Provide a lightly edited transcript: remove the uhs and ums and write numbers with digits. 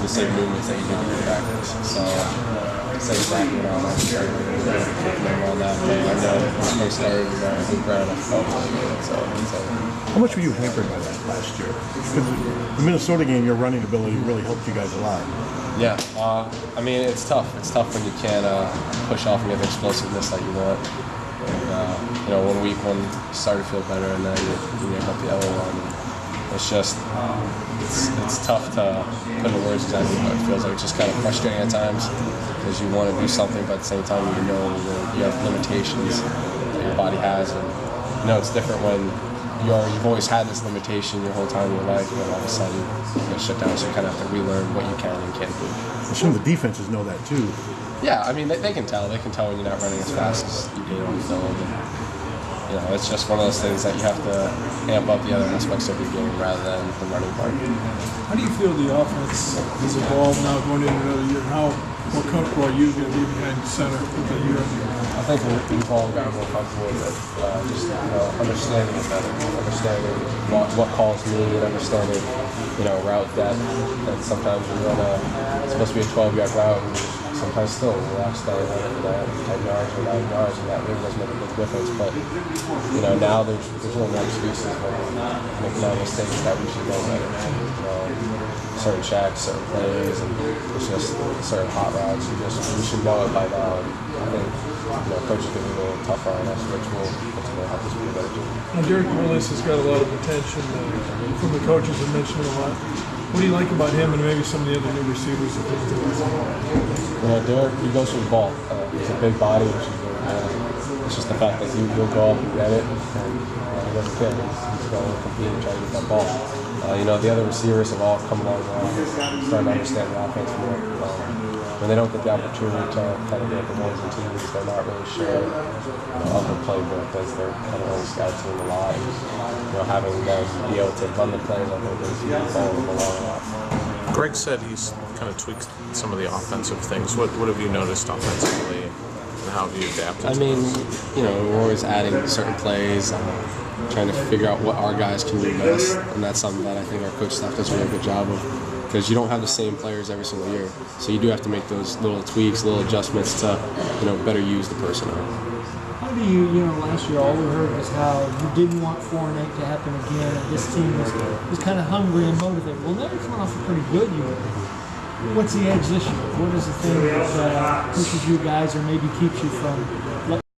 the same movements that you do in practice. So that's exactly what I was trying to do on that. I know when I started the ground, I felt really good. So how much were you hampered by that last year? Because the Minnesota game, your running ability really helped you guys a lot. Yeah, I mean, it's tough. It's tough when you can't push off and get the explosiveness that you want. And, 1 week when you start to feel better, and then you get up the other one. It's just, it's tough to put into words exactly what it feels like. It's just kind of frustrating at times because you want to do something, but at the same time you have limitations that your body has, and it's different when you've always had this limitation your whole time in your life, and all of a sudden you get shut down, so you kind of have to relearn what you can and can't do. Some of the defenses know that too. Yeah, I mean, they can tell. They can tell when you're not running as fast as you do on film. And, it's just one of those things that you have to amp up the other aspects of your game rather than the running part. How do you feel the offense has evolved now going into another year? How more comfortable are you going to be behind the center with the year? I think we've all gotten more comfortable with it. Just understanding it better, understanding what calls need, understanding route depth. And sometimes we run it's supposed to be a 12-yard route, and sometimes still we're actually standing at 10 yards or 9 yards, and that really does make a big difference. But now there's no more excuses when we make no mistakes that we should know better. Certain checks, certain plays, and it's just certain hot routes. We should know it by now. And I think coaches can be a little tougher on us, which will help us be a better team. Now, Derek Willis has got a lot of attention from the coaches and mentioned it a lot. What do you like about him and maybe some of the other new receivers that he's doing? Derek, he goes for the ball. He's a big body, which is really good. It's just the fact that he'll go up and get it, and he doesn't care. He's going to compete and try to get that ball. The other receivers have all come along starting to understand the offense more. When they don't get the opportunity to kind of get the ones and twos, they're not really sure of the playbook because they're kind of only scouting a lot. And, having them be able to run the plays, I think is following along a lot. Greg said he's kind of tweaked some of the offensive things. What have you noticed offensively, and how have you adapted? I mean, we're always adding certain plays, trying to figure out what our guys can do best, and that's something that I think our coach staff does a really good job of. Because you don't have the same players every single year, so you do have to make those little tweaks, little adjustments to, better use the personnel. How do you, last year all we heard was how you didn't want 4-8 to happen again, and this team was kind of hungry and motivated. Well, now it's off a pretty good year. What's the edge this year? What is the thing that pushes you guys or maybe keeps you from